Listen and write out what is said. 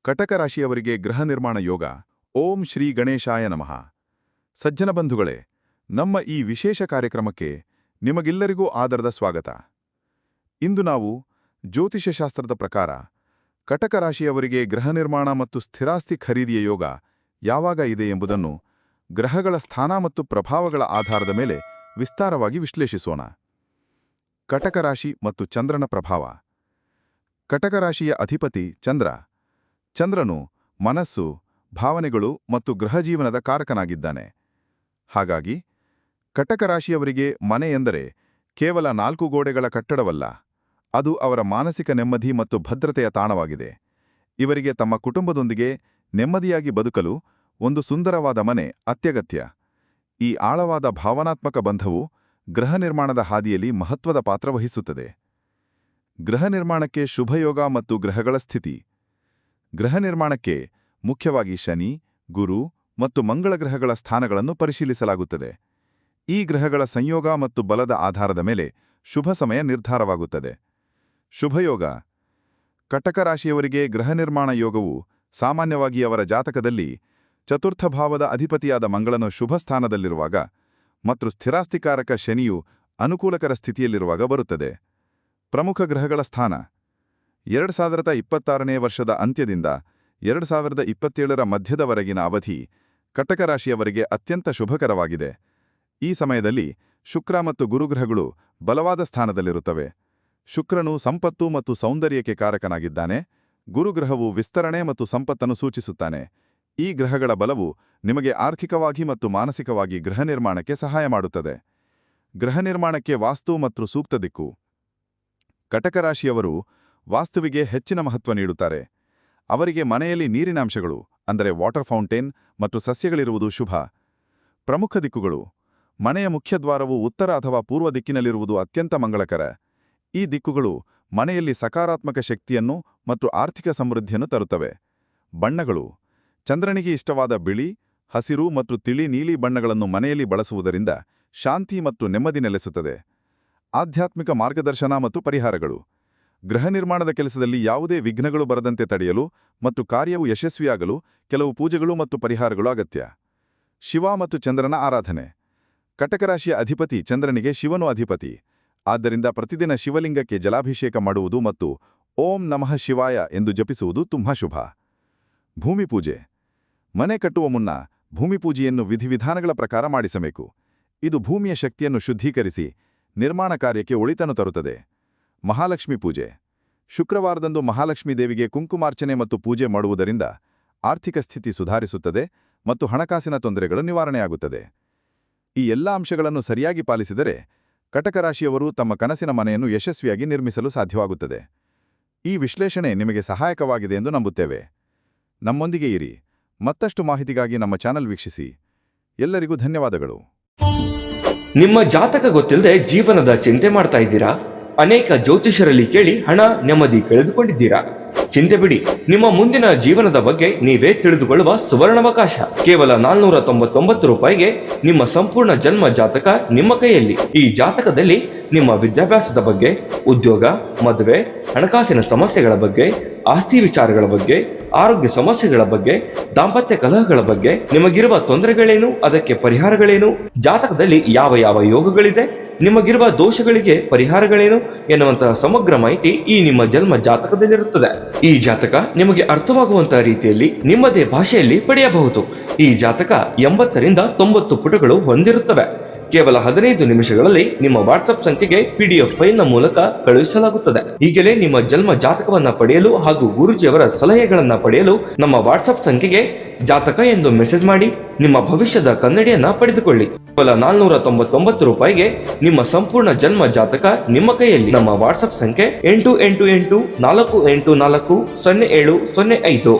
ಕಟಕ ರಾಶಿಯವರಿಗೆ ಗೃಹ ನಿರ್ಮಾಣ ಯೋಗ. ಓಂ ಶ್ರೀ ಗಣೇಶಾಯ ನಮಃ. ಸಜ್ಜನ ಬಂಧುಗಳೇ, ನಮ್ಮ ಈ ವಿಶೇಷ ಕಾರ್ಯಕ್ರಮಕ್ಕೆ ನಿಮಗೆಲ್ಲರಿಗೂ ಆದರದ ಸ್ವಾಗತ. ಇಂದು ನಾವು ಜ್ಯೋತಿಷ್ಯಶಾಸ್ತ್ರದ ಪ್ರಕಾರ ಕಟಕ ರಾಶಿಯವರಿಗೆ ಗೃಹ ನಿರ್ಮಾಣ ಮತ್ತು ಸ್ಥಿರಾಸ್ತಿ ಖರೀದಿಯ ಯೋಗ ಯಾವಾಗ ಇದೆ ಎಂಬುದನ್ನು ಗ್ರಹಗಳ ಸ್ಥಾನ ಮತ್ತು ಪ್ರಭಾವಗಳ ಆಧಾರದ ಮೇಲೆ ವಿಸ್ತಾರವಾಗಿ ವಿಶ್ಲೇಷಿಸೋಣ. ಕಟಕ ರಾಶಿ ಮತ್ತು ಚಂದ್ರನ ಪ್ರಭಾವ. ಕಟಕ ರಾಶಿಯ ಅಧಿಪತಿ ಚಂದ್ರ. ಚಂದ್ರನು ಮನಸ್ಸು, ಭಾವನೆಗಳು ಮತ್ತು ಗೃಹಜೀವನದ ಕಾರಕನಾಗಿದ್ದಾನೆ. ಹಾಗಾಗಿ ಕಟಕ ರಾಶಿಯವರಿಗೆ ಮನೆ ಎಂದರೆ ಕೇವಲ 4 ಗೋಡೆಗಳ ಕಟ್ಟಡವಲ್ಲ, ಅದು ಅವರ ಮಾನಸಿಕ ನೆಮ್ಮದಿ ಮತ್ತು ಭದ್ರತೆಯ ತಾಣವಾಗಿದೆ. ಇವರಿಗೆ ತಮ್ಮ ಕುಟುಂಬದೊಂದಿಗೆ ನೆಮ್ಮದಿಯಾಗಿ ಬದುಕಲು ಒಂದು ಸುಂದರವಾದ ಮನೆ ಅತ್ಯಗತ್ಯ. ಈ ಆಳವಾದ ಭಾವನಾತ್ಮಕ ಬಂಧವು ಗೃಹ ನಿರ್ಮಾಣದ ಹಾದಿಯಲ್ಲಿ ಮಹತ್ವದ ಪಾತ್ರ ವಹಿಸುತ್ತದೆ. ಗೃಹ ನಿರ್ಮಾಣಕ್ಕೆ ಶುಭಯೋಗ ಮತ್ತು ಗ್ರಹಗಳ ಸ್ಥಿತಿ. ಗೃಹ ನಿರ್ಮಾಣಕ್ಕೆ ಮುಖ್ಯವಾಗಿ ಶನಿ, ಗುರು ಮತ್ತು ಮಂಗಳ ಗ್ರಹಗಳ ಸ್ಥಾನಗಳನ್ನು ಪರಿಶೀಲಿಸಲಾಗುತ್ತದೆ. ಈ ಗ್ರಹಗಳ ಸಂಯೋಗ ಮತ್ತು ಬಲದ ಆಧಾರದ ಮೇಲೆ ಶುಭ ಸಮಯ ನಿರ್ಧಾರವಾಗುತ್ತದೆ. ಶುಭಯೋಗ. ಕಟಕ ರಾಶಿಯವರಿಗೆ ಗೃಹ ನಿರ್ಮಾಣ ಯೋಗವು ಸಾಮಾನ್ಯವಾಗಿ ಅವರ ಜಾತಕದಲ್ಲಿ ಚತುರ್ಥ ಭಾವದ ಅಧಿಪತಿಯಾದ ಮಂಗಳನು ಶುಭ ಸ್ಥಾನದಲ್ಲಿರುವಾಗ ಮತ್ತು ಸ್ಥಿರಾಸ್ತಿಕಾರಕ ಶನಿಯು ಅನುಕೂಲಕರ ಸ್ಥಿತಿಯಲ್ಲಿರುವಾಗ ಬರುತ್ತದೆ. ಪ್ರಮುಖ ಗ್ರಹಗಳ ಸ್ಥಾನ. 2026ನೇ ವರ್ಷದ ಅಂತ್ಯದಿಂದ 2027ರ ಮಧ್ಯದವರೆಗಿನ ಅವಧಿ ಕಟಕ ರಾಶಿಯವರಿಗೆ ಅತ್ಯಂತ ಶುಭಕರವಾಗಿದೆ. ಈ ಸಮಯದಲ್ಲಿ ಶುಕ್ರ ಮತ್ತು ಗುರುಗ್ರಹಗಳು ಬಲವಾದ ಸ್ಥಾನದಲ್ಲಿರುತ್ತವೆ. ಶುಕ್ರನು ಸಂಪತ್ತು ಮತ್ತು ಸೌಂದರ್ಯಕ್ಕೆ ಕಾರಕನಾಗಿದ್ದಾನೆ. ಗುರುಗ್ರಹವು ವಿಸ್ತರಣೆ ಮತ್ತು ಸಂಪತ್ತನ್ನು ಸೂಚಿಸುತ್ತಾನೆ. ಈ ಗ್ರಹಗಳ ಬಲವು ನಿಮಗೆ ಆರ್ಥಿಕವಾಗಿ ಮತ್ತು ಮಾನಸಿಕವಾಗಿ ಗೃಹ ನಿರ್ಮಾಣಕ್ಕೆ ಸಹಾಯ ಮಾಡುತ್ತದೆ. ಗೃಹ ನಿರ್ಮಾಣಕ್ಕೆ ವಾಸ್ತು ಮತ್ತು ಸೂಕ್ತ ದಿಕ್ಕು. ಕಟಕ ರಾಶಿಯವರು ವಾಸ್ತುವಿಗೆ ಹೆಚ್ಚಿನ ಮಹತ್ವ ನೀಡುತ್ತಾರೆ. ಅವರಿಗೆ ಮನೆಯಲ್ಲಿ ನೀರಿನಾಂಶಗಳು ಅಂದರೆ ವಾಟರ್ ಫೌಂಟೇನ್ ಮತ್ತು ಸಸ್ಯಗಳಿರುವುದು ಶುಭ. ಪ್ರಮುಖ ದಿಕ್ಕುಗಳು. ಮನೆಯ ಮುಖ್ಯದ್ವಾರವು ಉತ್ತರ ಅಥವಾ ಪೂರ್ವ ದಿಕ್ಕಿನಲ್ಲಿರುವುದು ಅತ್ಯಂತ ಮಂಗಳಕರ. ಈ ದಿಕ್ಕುಗಳು ಮನೆಯಲ್ಲಿ ಸಕಾರಾತ್ಮಕ ಶಕ್ತಿಯನ್ನು ಮತ್ತು ಆರ್ಥಿಕ ಸಮೃದ್ಧಿಯನ್ನು ತರುತ್ತವೆ. ಬಣ್ಣಗಳು. ಚಂದ್ರನಿಗೆ ಇಷ್ಟವಾದ ಬಿಳಿ, ಹಸಿರು ಮತ್ತು ತಿಳಿ ನೀಲಿ ಬಣ್ಣಗಳನ್ನು ಮನೆಯಲ್ಲಿ ಬಳಸುವುದರಿಂದ ಶಾಂತಿ ಮತ್ತು ನೆಮ್ಮದಿ ನೆಲೆಸುತ್ತದೆ. ಆಧ್ಯಾತ್ಮಿಕ ಮಾರ್ಗದರ್ಶನ ಮತ್ತು ಪರಿಹಾರಗಳು. ಗೃಹ ನಿರ್ಮಾಣದ ಕೆಲಸದಲ್ಲಿ ಯಾವುದೇ ವಿಘ್ನಗಳು ಬರದಂತೆ ತಡೆಯಲು ಮತ್ತು ಕಾರ್ಯವು ಯಶಸ್ವಿಯಾಗಲು ಕೆಲವು ಪೂಜೆಗಳು ಮತ್ತು ಪರಿಹಾರಗಳು ಅಗತ್ಯ. ಶಿವ ಮತ್ತು ಚಂದ್ರನ ಆರಾಧನೆ. ಕಟಕ ರಾಶಿಯ ಅಧಿಪತಿ ಚಂದ್ರನಿಗೆ ಶಿವನು ಅಧಿಪತಿ. ಆದ್ದರಿಂದ ಪ್ರತಿದಿನ ಶಿವಲಿಂಗಕ್ಕೆ ಜಲಾಭಿಷೇಕ ಮಾಡುವುದು ಮತ್ತು ಓಂ ನಮಃ ಶಿವಾಯ ಎಂದು ಜಪಿಸುವುದು ತುಂಬಾ ಶುಭ. ಭೂಮಿ ಪೂಜೆ. ಮನೆ ಕಟ್ಟುವ ಮುನ್ನ ಭೂಮಿ ಪೂಜೆಯನ್ನು ವಿಧಿವಿಧಾನಗಳ ಪ್ರಕಾರ ಮಾಡಿಸಬೇಕು. ಇದು ಭೂಮಿಯ ಶಕ್ತಿಯನ್ನು ಶುದ್ಧೀಕರಿಸಿ ನಿರ್ಮಾಣ ಕಾರ್ಯಕ್ಕೆ ಒಳಿತನ್ನು ತರುತ್ತದೆ. ಮಹಾಲಕ್ಷ್ಮಿ ಪೂಜೆ. ಶುಕ್ರವಾರದಂದು ಮಹಾಲಕ್ಷ್ಮೀ ದೇವಿಗೆ ಕುಂಕುಮಾರ್ಚನೆ ಮತ್ತು ಪೂಜೆ ಮಾಡುವುದರಿಂದ ಆರ್ಥಿಕ ಸ್ಥಿತಿ ಸುಧಾರಿಸುತ್ತದೆ ಮತ್ತು ಹಣಕಾಸಿನ ತೊಂದರೆಗಳು ನಿವಾರಣೆಯಾಗುತ್ತದೆ. ಈ ಎಲ್ಲ ಅಂಶಗಳನ್ನು ಸರಿಯಾಗಿ ಪಾಲಿಸಿದರೆ ಕಟಕ ರಾಶಿಯವರು ತಮ್ಮ ಕನಸಿನ ಮನೆಯನ್ನು ಯಶಸ್ವಿಯಾಗಿ ನಿರ್ಮಿಸಲು ಸಾಧ್ಯವಾಗುತ್ತದೆ. ಈ ವಿಶ್ಲೇಷಣೆ ನಿಮಗೆ ಸಹಾಯಕವಾಗಿದೆ ಎಂದು ನಂಬುತ್ತೇವೆ. ನಮ್ಮೊಂದಿಗೆ ಇರಿ. ಮತ್ತಷ್ಟು ಮಾಹಿತಿಗಾಗಿ ನಮ್ಮ ಚಾನೆಲ್ ವೀಕ್ಷಿಸಿ. ಎಲ್ಲರಿಗೂ ಧನ್ಯವಾದಗಳು. ನಿಮ್ಮ ಜಾತಕ ಗೊತ್ತಿಲ್ಲದೆ ಜೀವನದ ಚಿಂತೆ ಮಾಡ್ತಾ ಇದ್ದೀರಾ? ಅನೇಕ ಜ್ಯೋತಿಷರಲ್ಲಿ ಕೇಳಿ ಹಣ ನೆಮ್ಮದಿ ಕಳೆದುಕೊಂಡಿದ್ದೀರಾ? ಚಿಂತೆ ಬಿಡಿ, ನಿಮ್ಮ ಮುಂದಿನ ಜೀವನದ ಬಗ್ಗೆ ನೀವೇ ತಿಳಿದುಕೊಳ್ಳುವ ಸುವರ್ಣಾವಕಾಶ. ಕೇವಲ 499 ರೂಪಾಯಿಗೆ ನಿಮ್ಮ ಸಂಪೂರ್ಣ ಜನ್ಮ ಜಾತಕ ನಿಮ್ಮ ಕೈಯಲ್ಲಿ. ಈ ಜಾತಕದಲ್ಲಿ ನಿಮ್ಮ ವಿದ್ಯಾಭ್ಯಾಸದ ಬಗ್ಗೆ, ಉದ್ಯೋಗ, ಮದುವೆ, ಹಣಕಾಸಿನ ಸಮಸ್ಯೆಗಳ ಬಗ್ಗೆ, ಆಸ್ತಿ ವಿಚಾರಗಳ ಬಗ್ಗೆ, ಆರೋಗ್ಯ ಸಮಸ್ಯೆಗಳ ಬಗ್ಗೆ, ದಾಂಪತ್ಯ ಕಲಹಗಳ ಬಗ್ಗೆ, ನಿಮಗಿರುವ ತೊಂದರೆಗಳೇನು, ಅದಕ್ಕೆ ಪರಿಹಾರಗಳೇನು, ಜಾತಕದಲ್ಲಿ ಯಾವ ಯಾವ ಯೋಗಗಳಿದೆ, ನಿಮಗಿರುವ ದೋಷಗಳಿಗೆ ಪರಿಹಾರಗಳೇನು ಎನ್ನುವಂತಹ ಸಮಗ್ರ ಮಾಹಿತಿ ಈ ನಿಮ್ಮ ಜನ್ಮ ಜಾತಕದಲ್ಲಿರುತ್ತದೆ. ಈ ಜಾತಕ ನಿಮಗೆ ಅರ್ಥವಾಗುವಂತಹ ರೀತಿಯಲ್ಲಿ ನಿಮ್ಮದೇ ಭಾಷೆಯಲ್ಲಿ ಪಡೆಯಬಹುದು. ಈ ಜಾತಕ 80ರಿಂದ 90 ಪುಟಗಳು ಹೊಂದಿರುತ್ತವೆ. ಕೇವಲ 15 ನಿಮಿಷಗಳಲ್ಲಿ ನಿಮ್ಮ ವಾಟ್ಸ್ಆಪ್ ಸಂಖ್ಯೆಗೆ PDF ಫೈಲ್ನ ಮೂಲಕ ಕಳುಹಿಸಲಾಗುತ್ತದೆ. ಈಗಲೇ ನಿಮ್ಮ ಜನ್ಮ ಜಾತಕವನ್ನ ಪಡೆಯಲು ಹಾಗೂ ಗುರುಜಿಯವರ ಸಲಹೆಗಳನ್ನ ಪಡೆಯಲು ನಮ್ಮ ವಾಟ್ಸ್ಆಪ್ ಸಂಖ್ಯೆಗೆ ಜಾತಕ ಎಂದು ಮೆಸೇಜ್ ಮಾಡಿ ನಿಮ್ಮ ಭವಿಷ್ಯದ ಕನ್ನಡಿಯನ್ನ ಪಡೆದುಕೊಳ್ಳಿ. ಕೇವಲ 499 ರೂಪಾಯಿಗೆ ನಿಮ್ಮ ಸಂಪೂರ್ಣ ಜನ್ಮ ಜಾತಕ ನಿಮ್ಮ ಕೈಯಲ್ಲಿ. ನಮ್ಮ ವಾಟ್ಸ್ಆಪ್ ಸಂಖ್ಯೆ 8884840705.